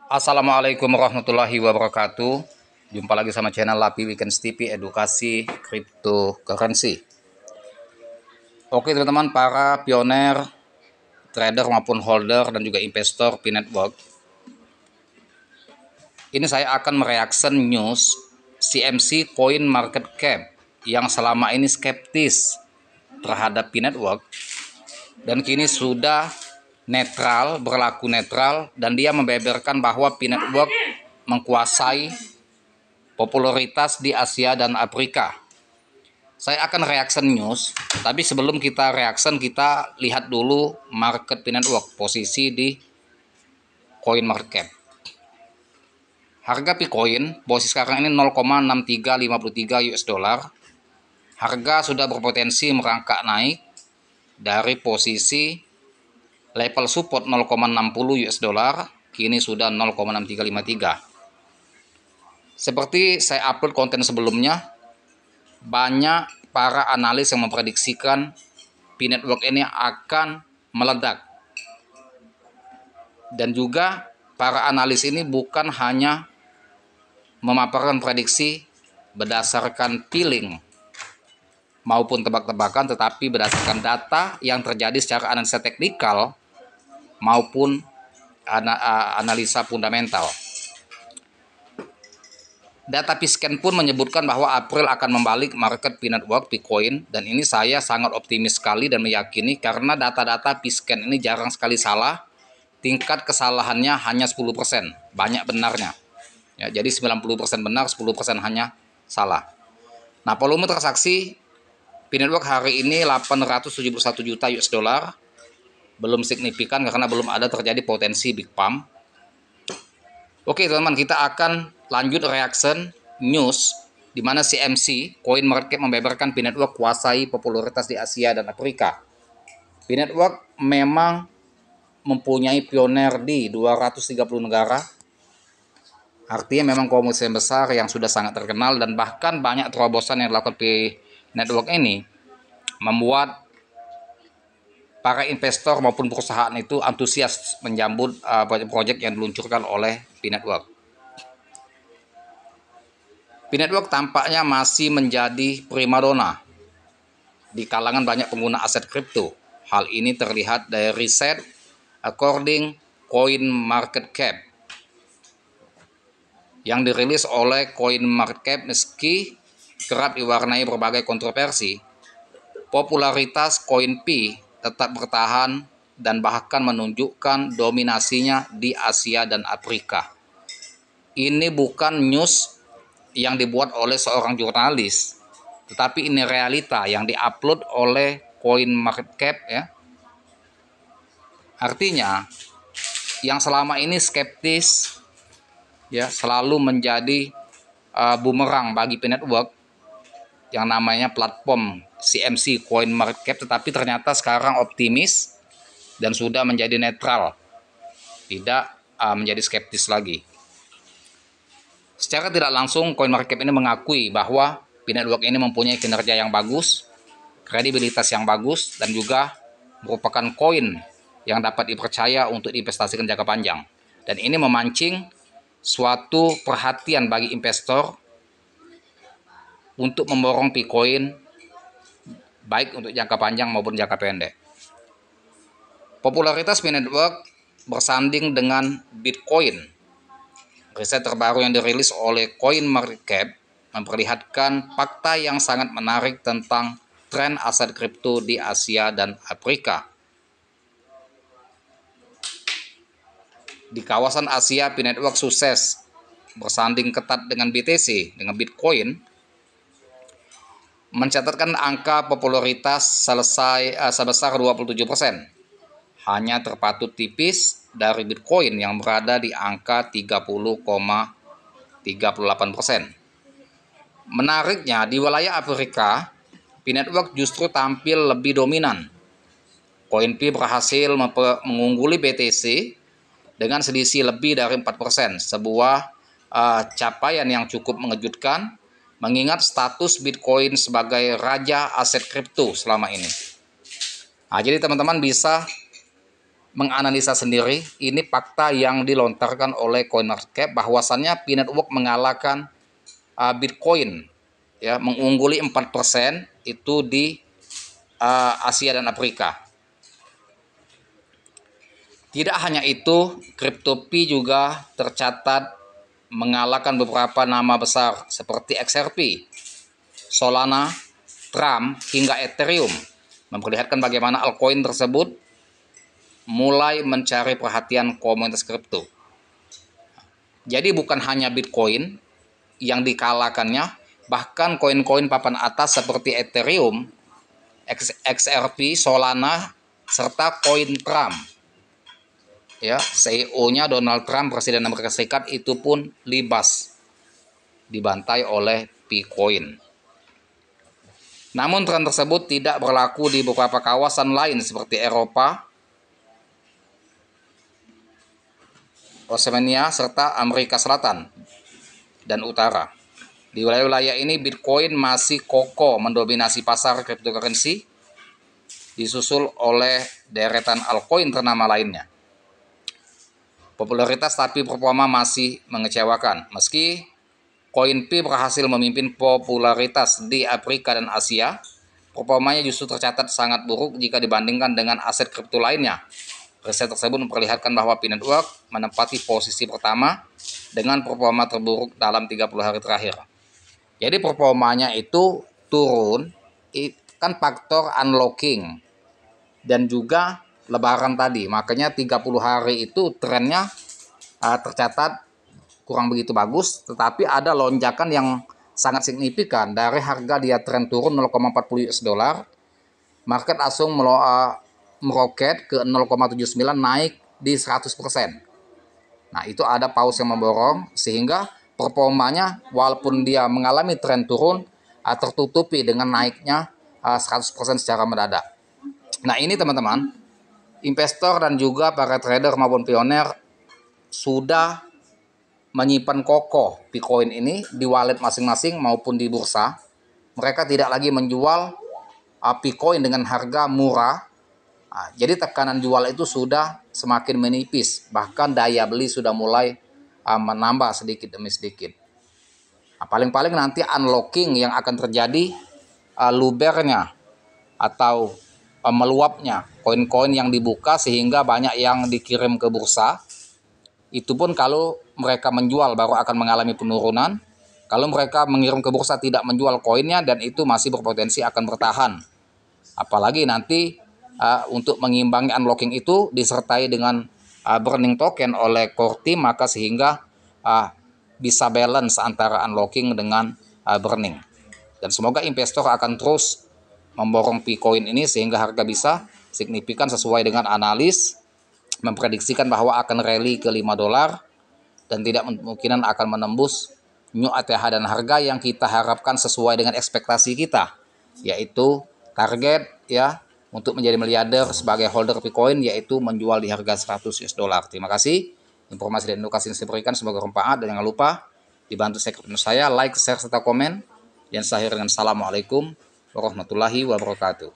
Assalamualaikum warahmatullahi wabarakatuh. Jumpa lagi sama channel Lapi Weekends TV Edukasi Cryptocurrency. Oke teman-teman, para pioner, trader maupun holder dan juga investor Pi Network. Ini saya akan mereaction news CMC Coin Market Cap yang selama ini skeptis terhadap Pi Network dan kini sudah netral, berlaku netral, dan dia membeberkan bahwa Pi Network mengkuasai popularitas di Asia dan Afrika. Saya akan reaction news, tapi sebelum kita reaction, kita lihat dulu market Pi Network, posisi di coin market cap. Harga Bitcoin posisi sekarang ini 0,6353 US dollar. Harga sudah berpotensi merangkak naik dari posisi level support 0,60 US dollar, kini sudah 0,6353. Seperti saya upload konten sebelumnya, banyak para analis yang memprediksikan Pi Network ini akan meledak. Dan juga para analis ini bukan hanya memaparkan prediksi berdasarkan feeling maupun tebak-tebakan, tetapi berdasarkan data yang terjadi secara analisa teknikal maupun analisa fundamental. Data Pisken pun menyebutkan bahwa April akan membalik market Pi Network Bitcoin, dan ini saya sangat optimis sekali dan meyakini karena data-data Pisken ini jarang sekali salah. Tingkat kesalahannya hanya 10%, banyak benarnya. Ya, jadi 90% benar, 10% hanya salah. Nah, volume transaksi Pi Network hari ini 871 juta US dollar. Belum signifikan karena belum ada terjadi potensi big pump. Oke teman-teman, kita akan lanjut reaction news di mana CMC Coin Market membeberkan Pi Network kuasai popularitas di Asia dan Afrika. Pi Network memang mempunyai pioner di 230 negara. Artinya memang komunitas yang besar yang sudah sangat terkenal, dan bahkan banyak terobosan yang dilakukan Pi Network ini membuat para investor maupun perusahaan itu antusias menyambut proyek-proyek yang diluncurkan oleh Pi Network. Pi Network tampaknya masih menjadi primadona di kalangan banyak pengguna aset kripto. Hal ini terlihat dari riset according Coin Market Cap yang dirilis oleh Coin Market Cap. Meski kerap diwarnai berbagai kontroversi, popularitas koin Pi tetap bertahan dan bahkan menunjukkan dominasinya di Asia dan Afrika. Ini bukan news yang dibuat oleh seorang jurnalis, tetapi ini realita yang diupload oleh Coin Market Cap ya. Artinya yang selama ini skeptis ya selalu menjadi bumerang bagi Pi Network yang namanya platform CMC Coin Market Cap, tetapi ternyata sekarang optimis dan sudah menjadi netral, tidak menjadi skeptis lagi. Secara tidak langsung Coin Market Cap ini mengakui bahwa Pi Network ini mempunyai kinerja yang bagus, kredibilitas yang bagus, dan juga merupakan koin yang dapat dipercaya untuk diinvestasikan jangka panjang. Dan ini memancing suatu perhatian bagi investor untuk memborong Bitcoin baik untuk jangka panjang maupun jangka pendek. Popularitas Pi Network bersanding dengan Bitcoin. Riset terbaru yang dirilis oleh Coin Market Cap memperlihatkan fakta yang sangat menarik tentang tren aset kripto di Asia dan Afrika. Di kawasan Asia, Pi Network sukses bersanding ketat dengan BTC, dengan Bitcoin, mencatatkan angka popularitas sebesar 27%. Hanya terpatut tipis dari Bitcoin yang berada di angka 30,38%. Menariknya, di wilayah Afrika, Pi Network justru tampil lebih dominan. Koin Pi berhasil mengungguli BTC dengan selisih lebih dari 4%, sebuah capaian yang cukup mengejutkan mengingat status Bitcoin sebagai raja aset kripto selama ini. Nah, jadi teman-teman bisa menganalisa sendiri. Ini fakta yang dilontarkan oleh CoinMarketCap bahwasannya P-Network mengalahkan Bitcoin, ya, mengungguli 4% itu di Asia dan Afrika. Tidak hanya itu, CryptoPea juga tercatat mengalahkan beberapa nama besar seperti XRP, Solana, Trump, hingga Ethereum, memperlihatkan bagaimana altcoin tersebut mulai mencari perhatian komunitas kripto. Jadi bukan hanya Bitcoin yang dikalahkannya, bahkan koin-koin papan atas seperti Ethereum, XRP, Solana, serta koin Trump. Ya, CEO-nya Donald Trump, Presiden Amerika Serikat, itu pun libas dibantai oleh Bitcoin. Namun tren tersebut tidak berlaku di beberapa kawasan lain seperti Eropa, Oceania, serta Amerika Selatan dan Utara. Di wilayah-wilayah ini Bitcoin masih kokoh mendominasi pasar cryptocurrency, disusul oleh deretan altcoin ternama lainnya. Popularitas tapi performa masih mengecewakan. Meski CoinPea berhasil memimpin popularitas di Afrika dan Asia, performanya justru tercatat sangat buruk jika dibandingkan dengan aset kripto lainnya. Riset tersebut memperlihatkan bahwa P-Network menempati posisi pertama dengan performa terburuk dalam 30 hari terakhir. Jadi performanya itu turun, kan faktor unlocking dan juga lebaran tadi. Makanya 30 hari itu trennya tercatat kurang begitu bagus, tetapi ada lonjakan yang sangat signifikan. Dari harga dia tren turun 0,40 US dollar, market langsung meroket ke 0,79, naik di 100%. Nah, itu ada pause yang memborong sehingga performanya walaupun dia mengalami tren turun tertutupi dengan naiknya 100% secara mendadak. Nah, ini teman-teman, investor dan juga para trader maupun pioner sudah menyimpan kokoh Bitcoin ini di wallet masing-masing maupun di bursa. Mereka tidak lagi menjual Bitcoin dengan harga murah. Jadi tekanan jual itu sudah semakin menipis, bahkan daya beli sudah mulai menambah sedikit demi sedikit. Paling-paling nanti unlocking yang akan terjadi, lubernya atau meluapnya koin-koin yang dibuka sehingga banyak yang dikirim ke bursa. Itu pun kalau mereka menjual baru akan mengalami penurunan. Kalau mereka mengirim ke bursa tidak menjual koinnya, dan itu masih berpotensi akan bertahan. Apalagi nanti untuk mengimbangi unlocking itu disertai dengan burning token oleh core team, maka sehingga bisa balance antara unlocking dengan burning. Dan semoga investor akan terus memborong Bitcoin ini sehingga harga bisa signifikan sesuai dengan analis memprediksikan bahwa akan rally ke $5 dan tidak kemungkinan akan menembus new ATH, dan harga yang kita harapkan sesuai dengan ekspektasi kita, yaitu target ya untuk menjadi miliarder sebagai holder Bitcoin, yaitu menjual di harga $100. Terima kasih. Informasi dan edukasi yang saya berikan semoga bermanfaat, dan jangan lupa dibantu subscribe saya, like, share, serta komen. Dan saya akhiri dengan assalamualaikum warahmatullahi wabarakatuh.